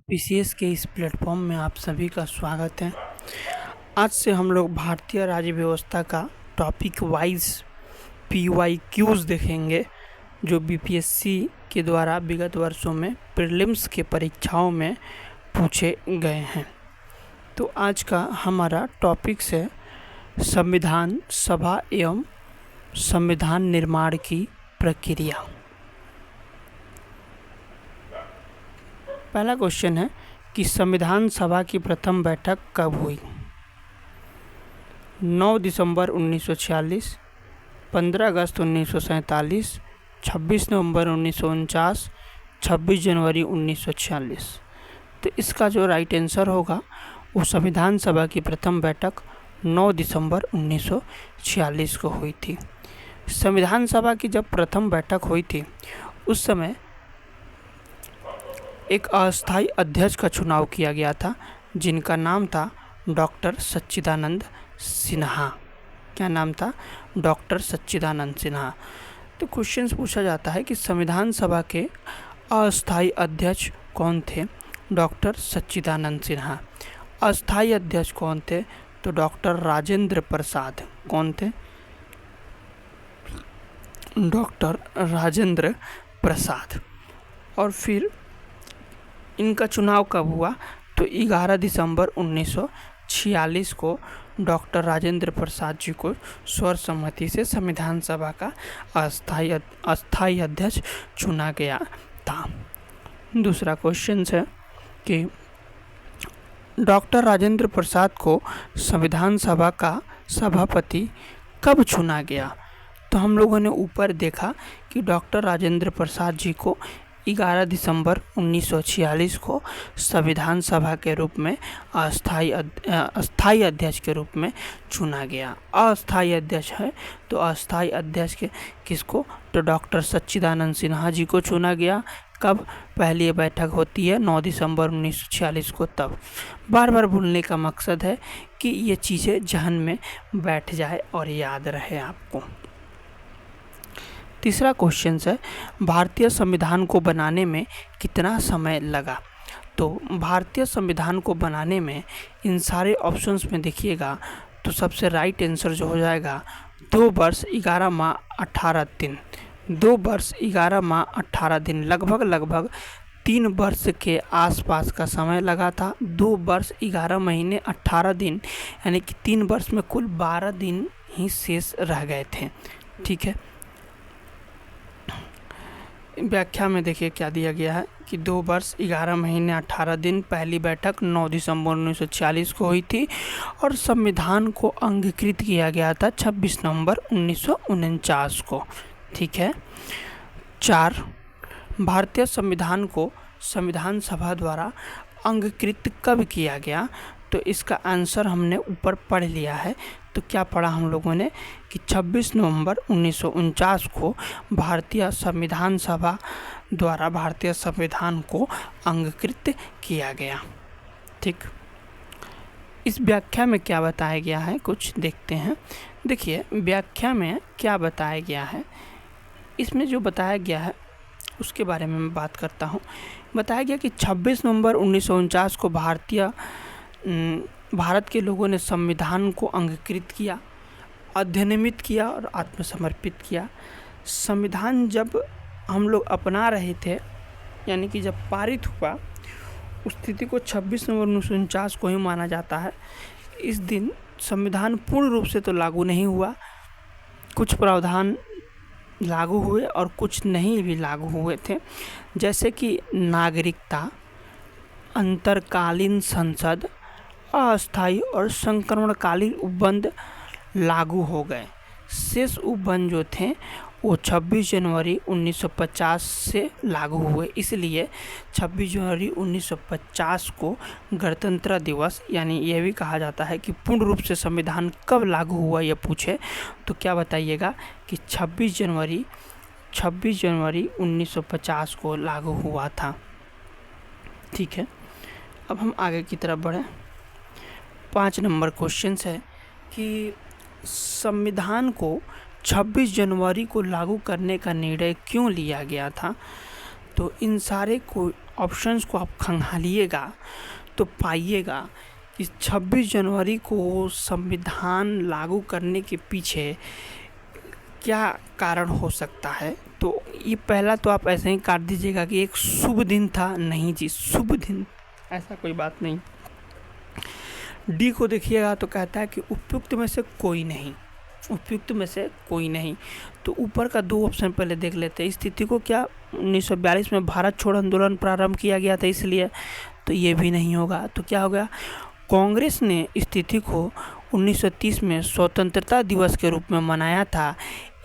PCS के इस platform में आप सभी का स्वागत है। आज से हम लोग भारतीय राज्य व्यवस्था का टॉपिक वाइज PYQs देखेंगे, जो बीपीएससी के द्वारा विगत वर्षों में प्रीलिम्स के परीक्षाओं में पूछे गए हैं। तो आज का हमारा टॉपिक है संविधान सभा एवं संविधान निर्माण की प्रक्रिया। पहला क्वेश्चन है कि संविधान सभा की प्रथम बैठक कब हुई? 9 दिसंबर 1946, 15 अगस्त 1947, 26 नवंबर 1949, 26 जनवरी 1946। तो इसका जो राइट आंसर होगा वो संविधान सभा की प्रथम बैठक 9 दिसंबर 1946 को हुई थी। संविधान सभा की जब प्रथम बैठक हुई थी उस समय एक अस्थायी अध्यक्ष का चुनाव किया गया था, जिनका नाम था डॉक्टर सच्चिदानंद सिन्हा। क्या नाम था? डॉक्टर सच्चिदानंद सिन्हा। तो क्वेश्चन पूछा जाता है कि संविधान सभा के अस्थायी अध्यक्ष कौन थे? डॉक्टर सच्चिदानंद सिन्हा। अस्थायी अध्यक्ष कौन थे? तो डॉक्टर राजेंद्र प्रसाद। कौन थे? डॉक्टर राजेंद्र प्रसाद। और फिर इनका चुनाव कब हुआ? तो 11 दिसंबर 1946 को डॉक्टर राजेंद्र प्रसाद जी को सर्वसम्मति से संविधान सभा का अस्थायी अध्यक्ष चुना गया था। दूसरा क्वेश्चन है कि डॉक्टर राजेंद्र प्रसाद को संविधान सभा का सभापति कब चुना गया? तो हम लोगों ने ऊपर देखा कि डॉक्टर राजेंद्र प्रसाद जी को 11 दिसंबर 1946 को संविधान सभा के रूप में अस्थायी अध्यक्ष के रूप में चुना गया। अस्थायी अध्यक्ष है तो अस्थायी अध्यक्ष के किसको? तो डॉक्टर सच्चिदानंद सिन्हा जी को चुना गया। कब? पहली बैठक होती है 9 दिसंबर 1946 को। तब बार बार बोलने का मकसद है कि ये चीज़ें जहन में बैठ जाए और याद रहे आपको। तीसरा क्वेश्चन है भारतीय संविधान को बनाने में कितना समय लगा? तो भारतीय संविधान को बनाने में इन सारे ऑप्शंस में देखिएगा तो सबसे राइट आंसर जो हो जाएगा 2 वर्ष 11 माह 18 दिन। 2 वर्ष 11 माह 18 दिन, लगभग 3 वर्ष के आसपास का समय लगा था। 2 वर्ष 11 महीने 18 दिन, यानी कि 3 वर्ष में कुल 12 दिन ही शेष रह गए थे। ठीक है, व्याख्या में देखिए क्या दिया गया है कि 2 वर्ष 11 महीने 18 दिन, पहली बैठक 9 दिसंबर 1946 को हुई थी और संविधान को अंगीकृत किया गया था 26 नवंबर 1949 को। ठीक है। 4, भारतीय संविधान को संविधान सभा द्वारा अंगीकृत कब किया गया? तो इसका आंसर हमने ऊपर पढ़ लिया है। तो क्या पढ़ा हम लोगों ने कि 26 नवंबर 1949 को भारतीय संविधान सभा द्वारा भारतीय संविधान को अंगीकृत किया गया। ठीक, इस व्याख्या में क्या बताया गया है कुछ देखते हैं। देखिए व्याख्या में क्या बताया गया है, इसमें जो बताया गया है उसके बारे में मैं बात करता हूँ। बताया गया कि 26 नवंबर 1949 को भारत के लोगों ने संविधान को अंगीकृत किया, अधिनियमित किया और आत्मसमर्पित किया। संविधान जब हम लोग अपना रहे थे, यानी कि जब पारित हुआ, उस स्थिति को 26 नवंबर 1949 को ही माना जाता है। इस दिन संविधान पूर्ण रूप से तो लागू नहीं हुआ, कुछ प्रावधान लागू हुए और कुछ नहीं भी लागू हुए थे, जैसे कि नागरिकता, अंतरकालीन संसद, अस्थायी और संक्रमणकालीन उपबंध लागू हो गए। शेष उपबंध जो थे वो 26 जनवरी 1950 से लागू हुए। इसलिए 26 जनवरी 1950 को गणतंत्र दिवस, यानी यह भी कहा जाता है कि पूर्ण रूप से संविधान कब लागू हुआ ये पूछे तो क्या बताइएगा कि 26 जनवरी 1950 को लागू हुआ था। ठीक है, अब हम आगे की तरफ बढ़ें। 5 नंबर क्वेश्चन है कि संविधान को 26 जनवरी को लागू करने का निर्णय क्यों लिया गया था? तो इन सारे ऑप्शंस को आप खंगालिएगा तो पाइएगा कि 26 जनवरी को संविधान लागू करने के पीछे क्या कारण हो सकता है। तो ये पहला तो आप ऐसे ही काट दीजिएगा कि एक शुभ दिन था। नहीं जी, शुभ दिन ऐसा कोई बात नहीं। डी को देखिएगा तो कहता है कि उपयुक्त में से कोई नहीं, उपयुक्त में से कोई नहीं। तो ऊपर का दो ऑप्शन पहले देख लेते हैं। स्थिति को क्या 1942 में भारत छोड़ आंदोलन प्रारंभ किया गया था इसलिए, तो ये भी नहीं होगा। तो क्या हो गया, कांग्रेस ने स्थिति को 1930 में स्वतंत्रता दिवस के रूप में मनाया था,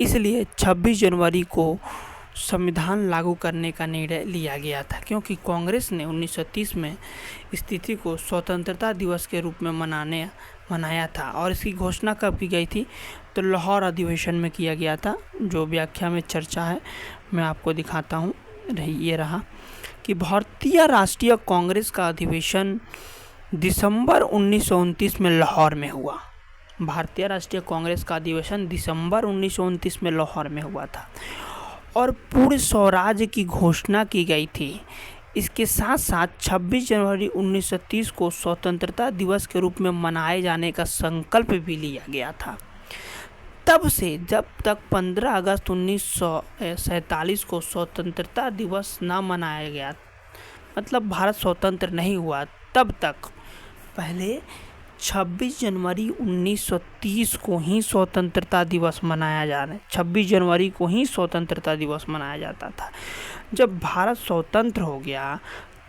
इसलिए 26 जनवरी को संविधान लागू करने का निर्णय लिया गया था, क्योंकि कांग्रेस ने 1930 में स्थिति को स्वतंत्रता दिवस के रूप में मनाया था। और इसकी घोषणा कब की गई थी, तो लाहौर अधिवेशन में किया गया था, जो व्याख्या में चर्चा है मैं आपको दिखाता हूँ। ये रहा कि भारतीय राष्ट्रीय कांग्रेस का अधिवेशन दिसंबर 1929 में लाहौर में हुआ। भारतीय राष्ट्रीय कांग्रेस का अधिवेशन दिसंबर 1929 में लाहौर में हुआ था और पूर्ण स्वराज की घोषणा की गई थी। इसके साथ साथ 26 जनवरी 1930 को स्वतंत्रता दिवस के रूप में मनाए जाने का संकल्प भी लिया गया था। तब से जब तक 15 अगस्त 1947 को स्वतंत्रता दिवस न मनाया गया, मतलब भारत स्वतंत्र नहीं हुआ, तब तक पहले 26 जनवरी 1930 को ही स्वतंत्रता दिवस मनाया जा रहा है। 26 जनवरी को ही स्वतंत्रता दिवस मनाया जाता था। जब भारत स्वतंत्र हो गया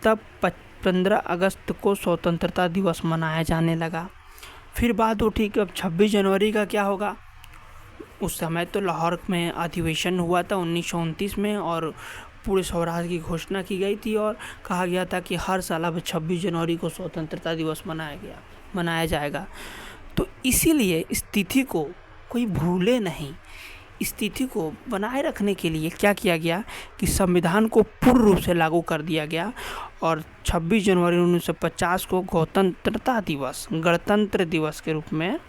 तब 15 अगस्त को स्वतंत्रता दिवस मनाया जाने लगा। फिर बात उठी कि अब 26 जनवरी का क्या होगा। उस समय तो लाहौर में अधिवेशन हुआ था 1929 में और पूरे स्वराज की घोषणा की गई थी और कहा गया था कि हर साल अब 26 जनवरी को स्वतंत्रता दिवस मनाया जाएगा। तो इसीलिए स्थिति को कोई भूले नहीं। स्थिति को बनाए रखने के लिए क्या किया गया कि संविधान को पूर्ण रूप से लागू कर दिया गया और 26 जनवरी 1950 को गणतंत्र दिवस के रूप में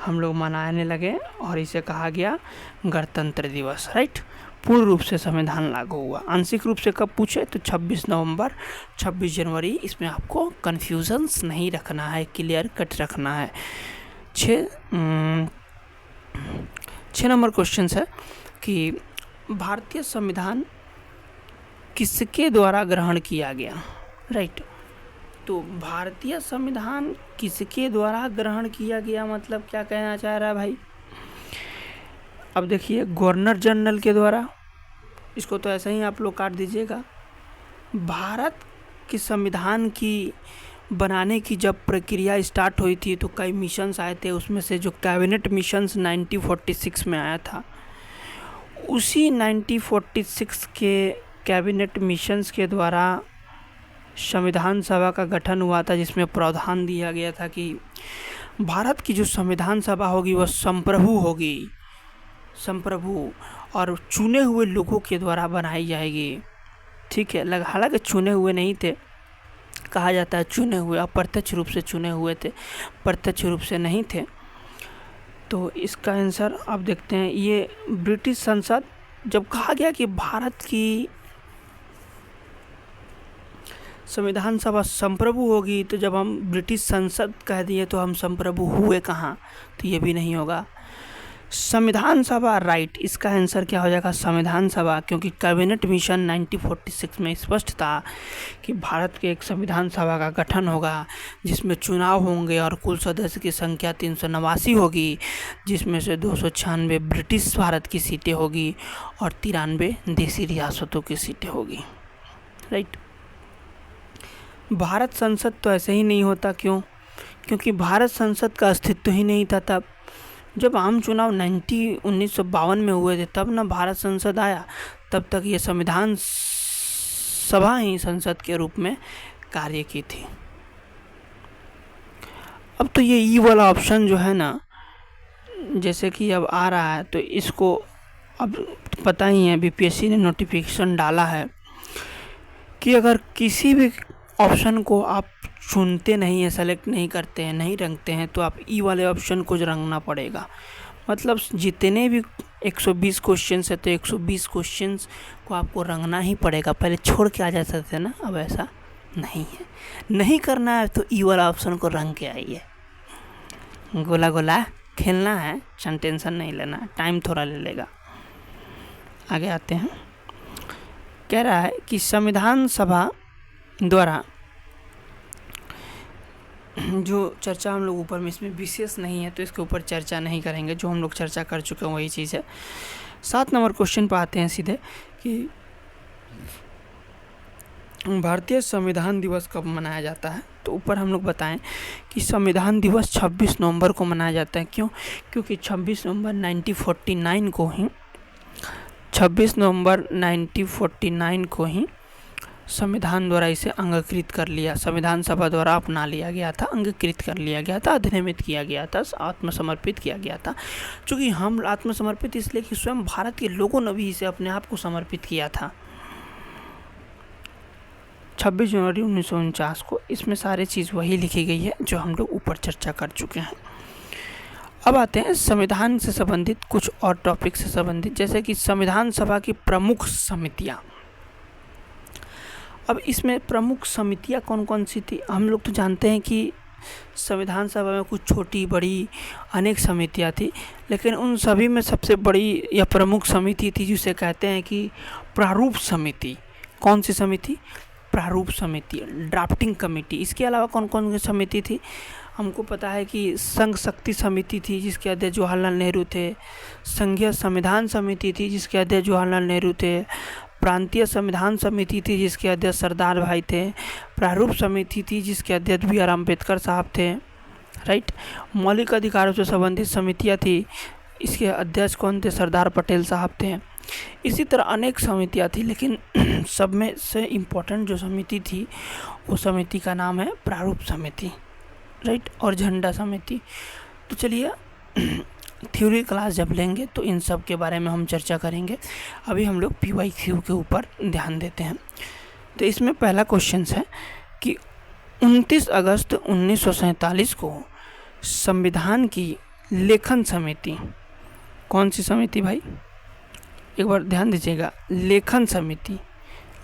हम लोग मनाने लगे और इसे कहा गया गणतंत्र दिवस। राइट, पूर्ण रूप से संविधान लागू हुआ। आंशिक रूप से कब पूछे तो 26 नवंबर, 26 जनवरी। इसमें आपको कन्फ्यूजन्स नहीं रखना है, क्लियर कट रखना है। 6 नंबर क्वेश्चन है कि भारतीय संविधान किसके द्वारा ग्रहण किया गया। राइट, तो भारतीय संविधान किसके द्वारा ग्रहण किया गया, मतलब क्या कहना चाह रहा है भाई। अब देखिए, गवर्नर जनरल के द्वारा, इसको तो ऐसे ही आप लोग काट दीजिएगा। भारत के संविधान की बनाने की जब प्रक्रिया स्टार्ट हुई थी तो कई मिशंस आए थे, उसमें से जो कैबिनेट मिशंस 1946 में आया था, उसी 1946 के कैबिनेट मिशंस के द्वारा संविधान सभा का गठन हुआ था, जिसमें प्रावधान दिया गया था कि भारत की जो संविधान सभा होगी वह संप्रभु और चुने हुए लोगों के द्वारा बनाई जाएगी। ठीक है, हालांकि चुने हुए नहीं थे, कहा जाता है चुने हुए, अप्रत्यक्ष रूप से चुने हुए थे, प्रत्यक्ष रूप से नहीं थे। तो इसका आंसर आप देखते हैं, ये ब्रिटिश संसद, जब कहा गया कि भारत की संविधान सभा संप्रभु होगी, तो जब हम ब्रिटिश संसद कह दिए तो हम संप्रभु हुए कहाँ, तो ये भी नहीं होगा। संविधान सभा, राइट, इसका आंसर क्या हो जाएगा, संविधान सभा, क्योंकि कैबिनेट मिशन 1946 में स्पष्ट था कि भारत के एक संविधान सभा का गठन होगा जिसमें चुनाव होंगे और कुल सदस्य की संख्या 389 होगी, जिसमें से 296 ब्रिटिश भारत की सीटें होगी और 93 देसी रियासतों की सीटें होगी। राइट, भारत संसद तो ऐसे ही नहीं होता, क्यों, क्योंकि भारत संसद का अस्तित्व ही नहीं था। तब जब आम चुनाव 1952 में हुए थे तब ना भारत संसद आया, तब तक ये संविधान सभा ही संसद के रूप में कार्य की थी। अब तो ये ई वाला ऑप्शन जो है ना, जैसे कि अब आ रहा है, तो इसको अब पता ही है, बीपीएससी ने नोटिफिकेशन डाला है कि अगर किसी भी ऑप्शन को आप चुनते नहीं हैं, सेलेक्ट नहीं करते हैं, नहीं रंगते हैं, तो आप ई वाले ऑप्शन को रंगना पड़ेगा। मतलब जितने भी 120 क्वेश्चन है तो 120 क्वेश्चन को आपको रंगना ही पड़ेगा। पहले छोड़ के आ जा सकते थे ना, अब ऐसा नहीं है। नहीं करना है तो ई वाला ऑप्शन को रंग के आइए। गोला गोला खेलना है, टेंशन नहीं लेना, टाइम थोड़ा ले लेगा। आगे आते हैं। कह रहा है कि संविधान सभा द्वारा जो चर्चा हम लोग ऊपर में, इसमें विशेष नहीं है तो इसके ऊपर चर्चा नहीं करेंगे, जो हम लोग चर्चा कर चुके हैं वही चीज़ है। 7 नंबर क्वेश्चन पर आते हैं सीधे कि भारतीय संविधान दिवस कब मनाया जाता है। तो ऊपर हम लोग बताएं कि संविधान दिवस 26 नवंबर को मनाया जाता है। क्यों? क्योंकि 26 नवंबर 1949 को ही 26 नवंबर 1949 को ही संविधान द्वारा इसे अंगीकृत कर लिया, संविधान सभा द्वारा अपना लिया गया था, अंगीकृत कर लिया गया था, अधिनियमित किया गया था, आत्मसमर्पित किया गया था। चूँकि हम आत्मसमर्पित इसलिए कि स्वयं भारत के लोगों ने भी इसे अपने आप को समर्पित किया था 26 जनवरी 1949 को। इसमें सारी चीज़ वही लिखी गई है जो हम लोग ऊपर चर्चा कर चुके हैं। अब आते हैं संविधान से संबंधित कुछ और टॉपिक से संबंधित, जैसे कि संविधान सभा की प्रमुख समितियाँ। अब इसमें प्रमुख समितियाँ कौन कौन सी थी? हम लोग तो जानते हैं कि संविधान सभा में कुछ छोटी बड़ी अनेक समितियाँ थी, लेकिन उन सभी में सबसे बड़ी या प्रमुख समिति थी जिसे कहते हैं कि प्रारूप समिति। कौन सी समिति? प्रारूप समिति, ड्राफ्टिंग कमेटी। इसके अलावा कौन कौन सी समिति थी? हमको पता है कि संघ शक्ति समिति थी जिसके अध्यक्ष जवाहरलाल नेहरू थे, संघीय संविधान समिति थी जिसके अध्यक्ष जवाहरलाल नेहरू थे, प्रांतीय संविधान समिति थी जिसके अध्यक्ष सरदार भाई थे, प्रारूप समिति थी जिसके अध्यक्ष BR अम्बेडकर साहब थे, राइट। मौलिक अधिकारों से संबंधित समितियाँ थी, इसके अध्यक्ष कौन थे? सरदार पटेल साहब थे। इसी तरह अनेक समितियाँ थी, लेकिन सब में से इम्पोर्टेंट जो समिति थी वो समिति का नाम है प्रारूप समिति, राइट, और झंडा समिति। तो चलिए थ्योरी क्लास जब लेंगे तो इन सब के बारे में हम चर्चा करेंगे। अभी हम लोग PYQ के ऊपर ध्यान देते हैं। तो इसमें पहला क्वेश्चन है कि 29 अगस्त 1947 को संविधान की लेखन समिति, कौन सी समिति भाई? एक बार ध्यान दीजिएगा, लेखन समिति।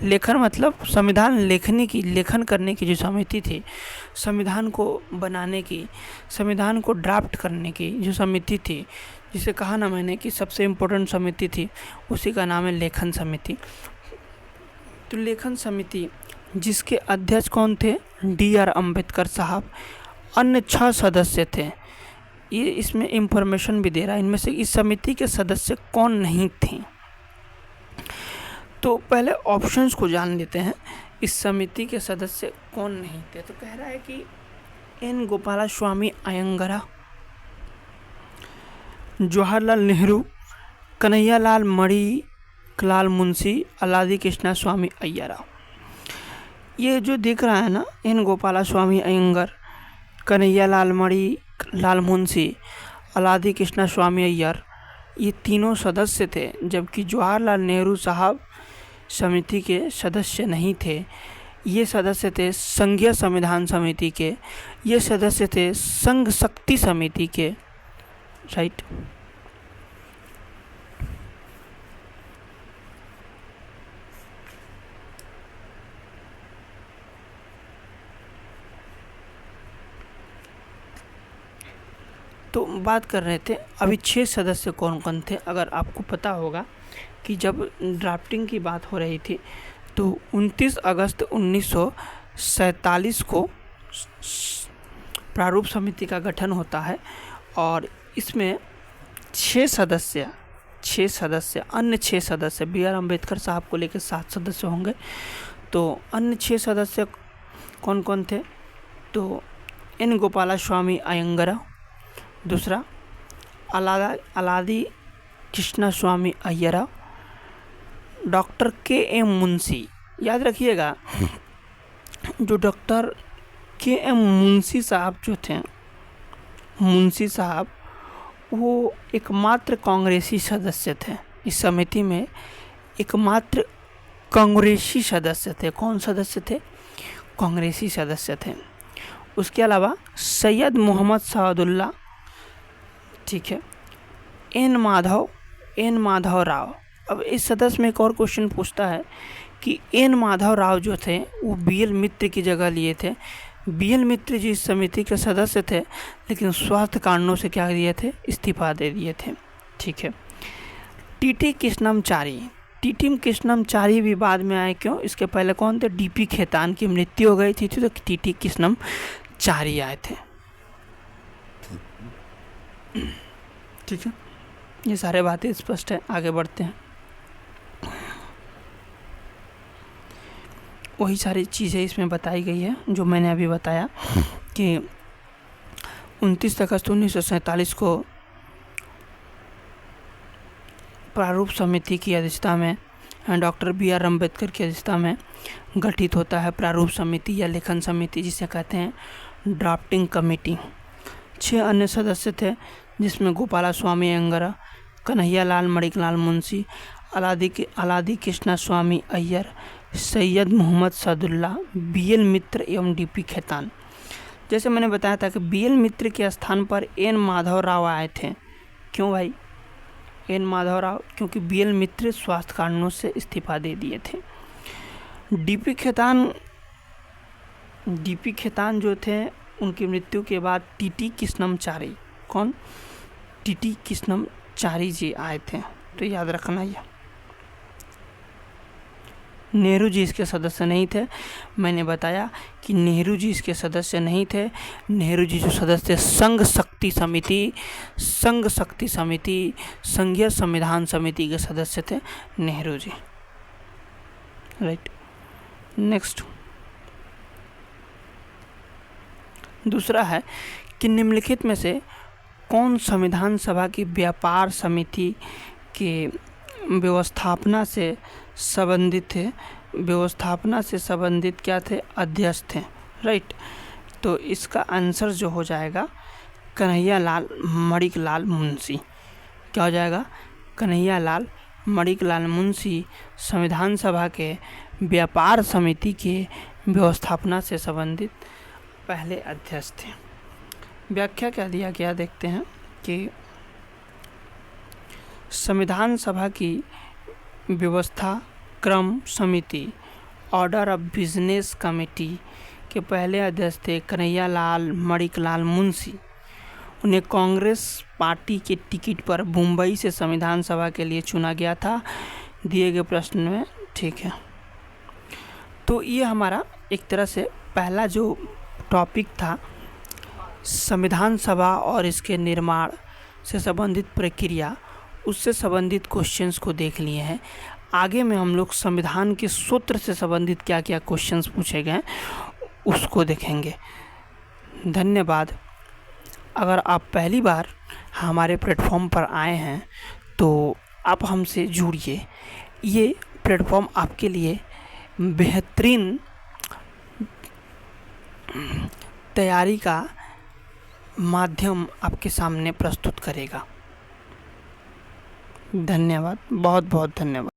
लेखन मतलब संविधान लेखन करने की जो समिति थी, संविधान को बनाने की, संविधान को ड्राफ्ट करने की जो समिति थी, जिसे कहा ना मैंने कि सबसे इम्पोर्टेंट समिति थी, उसी का नाम है लेखन समिति। तो लेखन समिति जिसके अध्यक्ष कौन थे? DR अम्बेडकर साहब। अन्य 6 सदस्य थे। ये इसमें इंफॉर्मेशन भी दे रहा है, इनमें से इस समिति के सदस्य कौन नहीं थे। तो पहले ऑप्शंस को जान लेते हैं, इस समिति के सदस्य कौन नहीं थे। तो कह रहा है कि N गोपालास्वामी अयंगार, जवाहरलाल नेहरू, कन्हैयालाल मणिलाल मुंशी, अलादी कृष्णा स्वामी अय्यर। ये जो दिख रहा है ना, N गोपालास्वामी अयंगार, कन्हैयालाल मणिलाल मुंशी, अलादी कृष्णा स्वामी अय्यर, ये तीनों सदस्य थे, जबकि जवाहरलाल नेहरू साहब समिति के सदस्य नहीं थे। ये सदस्य थे संघीय संविधान समिति के, ये सदस्य थे संघ शक्ति समिति के, राइट। तो बात कर रहे थे अभी 6 सदस्य कौन कौन थे। अगर आपको पता होगा कि जब ड्राफ्टिंग की बात हो रही थी तो 29 अगस्त 1947 को प्रारूप समिति का गठन होता है और इसमें 6 सदस्य अन्य 6 सदस्य BR अम्बेडकर साहब को लेकर 7 सदस्य होंगे। तो अन्य 6 सदस्य कौन कौन थे? तो N गोपालास्वामी अयंगार, दूसरा अलादी कृष्णा स्वामी अय्यर, डॉक्टर KM मुंशी। याद रखिएगा, जो डॉक्टर KM मुंशी साहब जो थे, मुंशी साहब वो एकमात्र कांग्रेसी सदस्य थे। इस समिति में एकमात्र कांग्रेसी सदस्य थे। कौन सदस्य थे? कांग्रेसी सदस्य थे। उसके अलावा सैयद मोहम्मद सादुल्ला, ठीक है, N माधव एन माधव राव। अब इस सदस्य में एक और क्वेश्चन पूछता है कि एन माधव राव जो थे वो BL मित्र की जगह लिए थे। BL मित्र जी इस समिति के सदस्य थे, लेकिन स्वास्थ्य कारणों से क्या दिए थे, इस्तीफा दे दिए थे। ठीक है। TT कृष्णमचारी। TT कृष्णमचारी भी बाद में आए, क्यों? इसके पहले कौन थे? DP खेतान की मृत्यु हो गई थी, तो TT कृष्णमचारी आए थे। ठीक है, ये सारे बातें स्पष्ट है। आगे बढ़ते हैं। वही सारी चीज़ें इसमें बताई गई है जो मैंने अभी बताया कि 29 अगस्त 1947 को प्रारूप समिति की अध्यक्षता में डॉक्टर BR अम्बेडकर की अध्यक्षता में गठित होता है प्रारूप समिति या लेखन समिति, जिसे कहते हैं ड्राफ्टिंग कमेटी। 6 अन्य सदस्य थे, जिसमें गोपाला स्वामी अयंगर, कन्हैया लाल मणिकलाल मुंशी, अलादी कृष्णा स्वामी अय्यर, सैयद मोहम्मद सदुल्ला, BL मित्र एवं DP खेतान। जैसे मैंने बताया था कि BL मित्र के स्थान पर एन माधव राव आए थे। क्यों भाई एन माधव राव? क्योंकि BL मित्र स्वास्थ्य कारणों से इस्तीफा दे दिए थे। DP खेतान जो थे, उनकी मृत्यु के बाद TT कृष्णमचारी, कौन? TT कृष्णमचारी जी आए थे, तो याद रखना। ये नेहरू जी इसके सदस्य नहीं थे। मैंने बताया कि नेहरू जी इसके सदस्य नहीं थे। नेहरू जी जो सदस्य थे संघ शक्ति समिति, संघीय संविधान समिति के सदस्य थे नेहरू जी। राइट। नेक्स्ट, दूसरा है कि निम्नलिखित में से कौन संविधान सभा की व्यापार समिति के व्यवस्थापना से संबंधित थे? व्यवस्थापना से संबंधित क्या थे? अध्यक्ष थे। राइट। तो इसका आंसर जो हो जाएगा कन्हैया लाल मणिकलाल मुंशी। क्या हो जाएगा? कन्हैया लाल मणिकलाल मुंशी संविधान सभा के व्यापार समिति के व्यवस्थापना से संबंधित पहले अध्यक्ष थे। व्याख्या क्या दिया गया देखते हैं कि संविधान सभा की व्यवस्था क्रम समिति ऑर्डर ऑफ बिजनेस कमेटी के पहले अध्यक्ष थे कन्हैया लाल मणिकलाल मुंशी। उन्हें कांग्रेस पार्टी के टिकट पर मुंबई से संविधान सभा के लिए चुना गया था, दिए गए प्रश्न में। ठीक है, तो ये हमारा एक तरह से पहला जो टॉपिक था संविधान सभा और इसके निर्माण से संबंधित प्रक्रिया, उससे संबंधित क्वेश्चंस को देख लिए हैं। आगे में हम लोग संविधान के सूत्र से संबंधित क्या क्या क्वेश्चंस पूछे गए उसको देखेंगे। धन्यवाद। अगर आप पहली बार हमारे प्लेटफॉर्म पर आए हैं तो आप हमसे जुड़िए। ये प्लेटफॉर्म आपके लिए बेहतरीन तैयारी का माध्यम आपके सामने प्रस्तुत करेगा। धन्यवाद, बहुत बहुत धन्यवाद।